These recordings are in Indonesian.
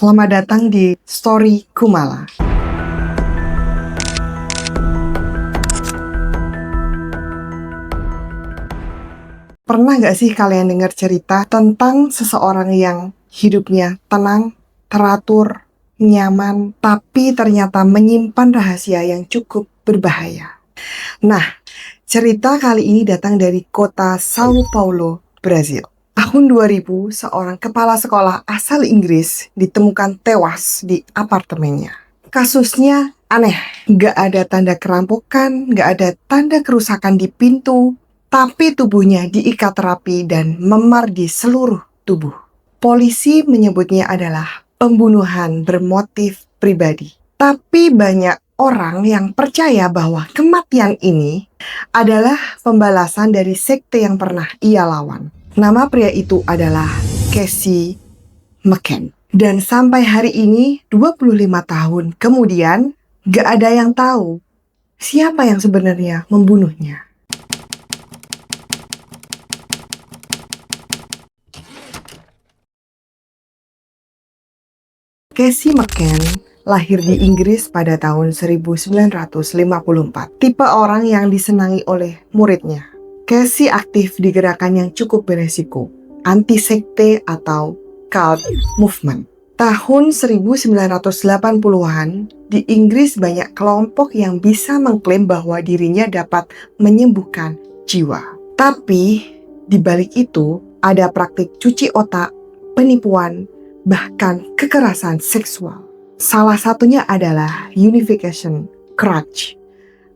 Selamat datang di Story Kumala. Pernah gak sih kalian dengar cerita tentang seseorang yang hidupnya tenang, teratur, nyaman, tapi ternyata menyimpan rahasia yang cukup berbahaya? Nah, cerita kali ini datang dari kota Sao Paulo, Brazil. Tahun 2000, seorang kepala sekolah asal Inggris ditemukan tewas di apartemennya. Kasusnya aneh, gak ada tanda kerampokan, gak ada tanda kerusakan di pintu, tapi tubuhnya diikat rapi dan memar di seluruh tubuh. Polisi menyebutnya adalah pembunuhan bermotif pribadi. Tapi banyak orang yang percaya bahwa kematian ini adalah pembalasan dari sekte yang pernah ia lawan. Nama pria itu adalah Casey McCann. Dan sampai hari ini, 25 tahun kemudian, gak ada yang tahu siapa yang sebenarnya membunuhnya. Casey McCann lahir di Inggris pada tahun 1954. Tipe orang yang disenangi oleh muridnya. Casey aktif di gerakan yang cukup beresiko, anti-sekte atau cult movement. Tahun 1980-an, di Inggris banyak kelompok yang bisa mengklaim bahwa dirinya dapat menyembuhkan jiwa. Tapi, di balik itu, ada praktik cuci otak, penipuan, bahkan kekerasan seksual. Salah satunya adalah Unification Church,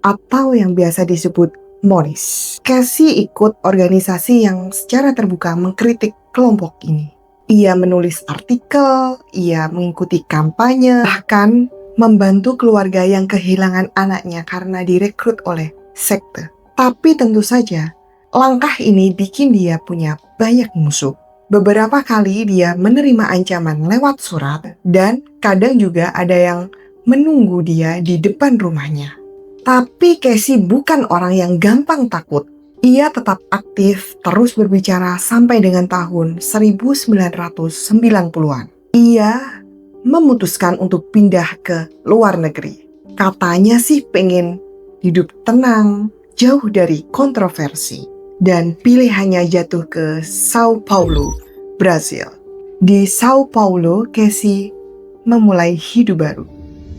atau yang biasa disebut MONIS. Casey ikut organisasi yang secara terbuka mengkritik kelompok ini. Ia menulis artikel, ia mengikuti kampanye, bahkan membantu keluarga yang kehilangan anaknya karena direkrut oleh sekte. Tapi tentu saja, langkah ini bikin dia punya banyak musuh. Beberapa kali dia menerima ancaman lewat surat, dan kadang juga ada yang menunggu dia di depan rumahnya. Tapi Casey bukan orang yang gampang takut. Ia tetap aktif, terus berbicara sampai dengan tahun 1990-an. Ia memutuskan untuk pindah ke luar negeri. Katanya sih pengen hidup tenang, jauh dari kontroversi. Dan pilihannya jatuh ke Sao Paulo, Brazil. Di Sao Paulo, Casey memulai hidup baru.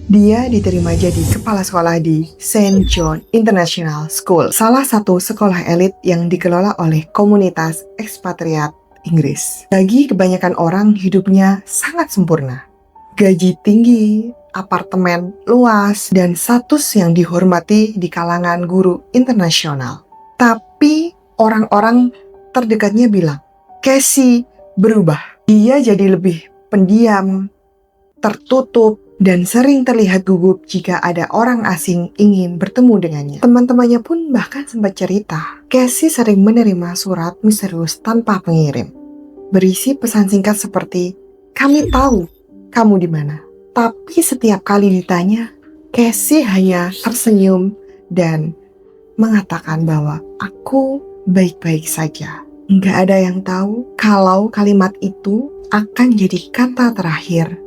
Dia diterima jadi kepala sekolah di St. John International School, salah satu sekolah elit yang dikelola oleh komunitas ekspatriat Inggris. Bagi kebanyakan orang, hidupnya sangat sempurna. Gaji tinggi, apartemen luas, dan status yang dihormati di kalangan guru internasional. Tapi orang-orang terdekatnya bilang, Casey berubah. Dia jadi lebih pendiam, tertutup, dan sering terlihat gugup jika ada orang asing ingin bertemu dengannya. Teman-temannya pun bahkan sempat cerita, Casey sering menerima surat misterius tanpa pengirim. Berisi pesan singkat seperti, "Kami tahu kamu di mana." Tapi setiap kali ditanya, Casey hanya tersenyum dan mengatakan bahwa aku baik-baik saja. Nggak ada yang tahu kalau kalimat itu akan jadi kata terakhir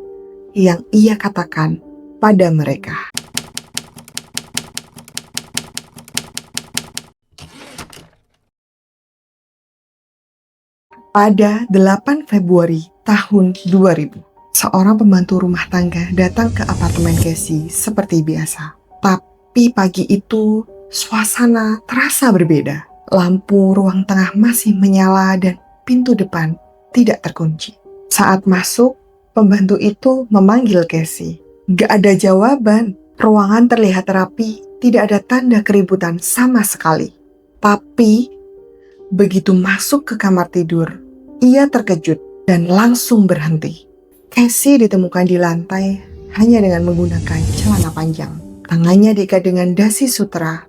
yang ia katakan pada mereka. Pada 8 Februari tahun 2000, seorang pembantu rumah tangga datang ke apartemen Casey seperti biasa. Tapi pagi itu, suasana terasa berbeda. Lampu ruang tengah masih menyala dan pintu depan tidak terkunci. Saat masuk, pembantu itu memanggil Casey. Gak ada jawaban. Ruangan terlihat rapi, tidak ada tanda keributan sama sekali. Tapi, begitu masuk ke kamar tidur, ia terkejut dan langsung berhenti. Casey ditemukan di lantai hanya dengan menggunakan celana panjang. Tangannya diikat dengan dasi sutera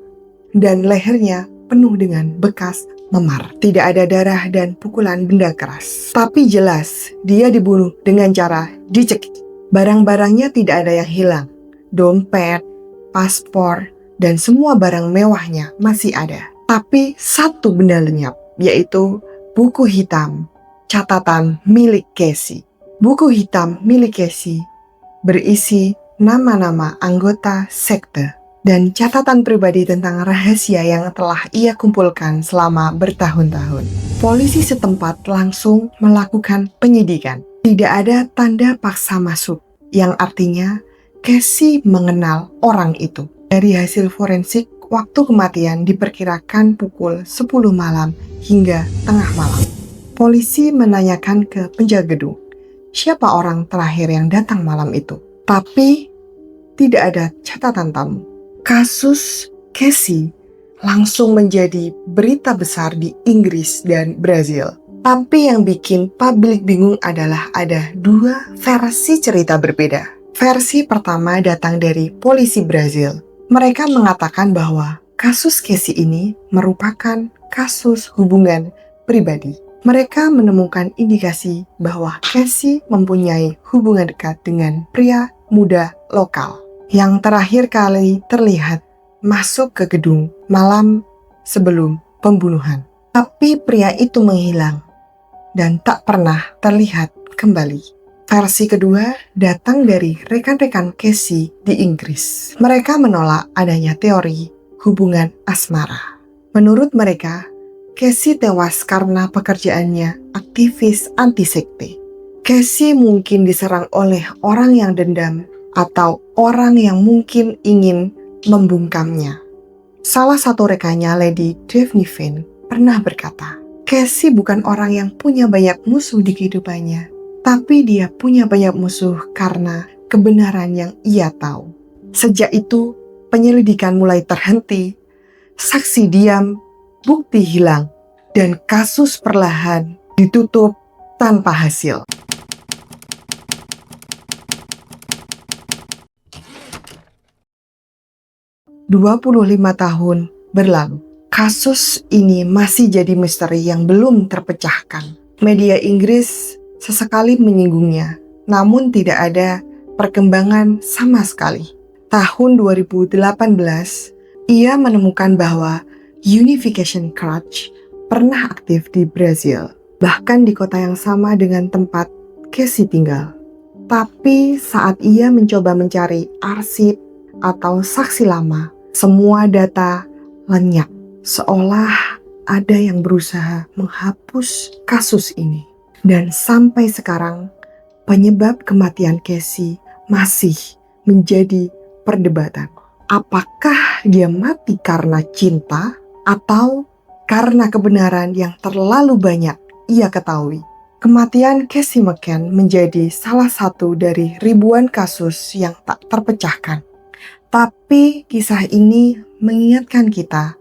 dan lehernya penuh dengan bekas memar. Tidak ada darah dan pukulan benda keras. Tapi jelas, dia dibunuh dengan cara dicekik. Barang-barangnya tidak ada yang hilang. Dompet, paspor, dan semua barang mewahnya masih ada. Tapi satu benda lenyap, yaitu buku hitam, catatan milik Casey. Buku hitam milik Casey berisi nama-nama anggota sekte dan catatan pribadi tentang rahasia yang telah ia kumpulkan selama bertahun-tahun. Polisi setempat langsung melakukan penyidikan. Tidak ada tanda paksa masuk, yang artinya Casey mengenal orang itu. Dari hasil forensik, waktu kematian diperkirakan pukul 10 malam hingga tengah malam. Polisi menanyakan ke penjaga gedung, siapa orang terakhir yang datang malam itu. Tapi tidak ada catatan tamu. Kasus Casey langsung menjadi berita besar di Inggris dan Brazil. Tapi yang bikin publik bingung adalah ada dua versi cerita berbeda. Versi pertama datang dari polisi Brazil. Mereka mengatakan bahwa kasus Casey ini merupakan kasus hubungan pribadi. Mereka menemukan indikasi bahwa Casey mempunyai hubungan dekat dengan pria muda lokal yang terakhir kali terlihat masuk ke gedung malam sebelum pembunuhan. Tapi pria itu menghilang dan tak pernah terlihat kembali. Versi kedua datang dari rekan-rekan Casey di Inggris. Mereka menolak adanya teori hubungan asmara. Menurut mereka, Casey tewas karena pekerjaannya aktivis anti-sekte. Casey mungkin diserang oleh orang yang dendam atau orang yang mungkin ingin membungkamnya. Salah satu rekannya, Lady Devnivin, pernah berkata, Casey bukan orang yang punya banyak musuh di kehidupannya, tapi dia punya banyak musuh karena kebenaran yang ia tahu. Sejak itu, penyelidikan mulai terhenti, saksi diam, bukti hilang, dan kasus perlahan ditutup tanpa hasil. 25 tahun berlalu. Kasus ini masih jadi misteri yang belum terpecahkan. Media Inggris sesekali menyinggungnya, namun tidak ada perkembangan sama sekali. Tahun 2018, ia menemukan bahwa Unification Church pernah aktif di Brazil, bahkan di kota yang sama dengan tempat Casey tinggal. Tapi saat ia mencoba mencari arsip atau saksi lama, semua data lenyap, seolah ada yang berusaha menghapus kasus ini. Dan sampai sekarang, penyebab kematian Casey masih menjadi perdebatan. Apakah dia mati karena cinta atau karena kebenaran yang terlalu banyak ia ketahui? Kematian Casey McCann menjadi salah satu dari ribuan kasus yang tak terpecahkan. Tapi kisah ini mengingatkan kita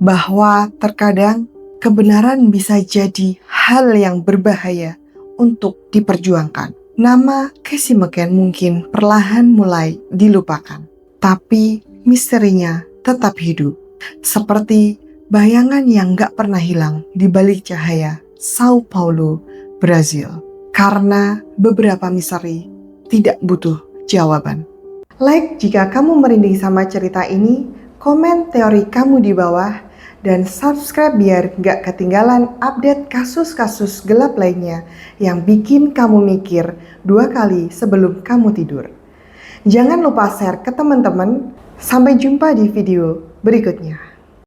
bahwa terkadang kebenaran bisa jadi hal yang berbahaya untuk diperjuangkan. Nama Casey McCann mungkin perlahan mulai dilupakan, tapi misterinya tetap hidup. Seperti bayangan yang gak pernah hilang di balik cahaya Sao Paulo, Brazil. Karena beberapa misteri tidak butuh jawaban. Like jika kamu merinding sama cerita ini, komen teori kamu di bawah, dan subscribe biar gak ketinggalan update kasus-kasus gelap lainnya yang bikin kamu mikir 2 kali sebelum kamu tidur. Jangan lupa share ke teman-teman. Sampai jumpa di video berikutnya.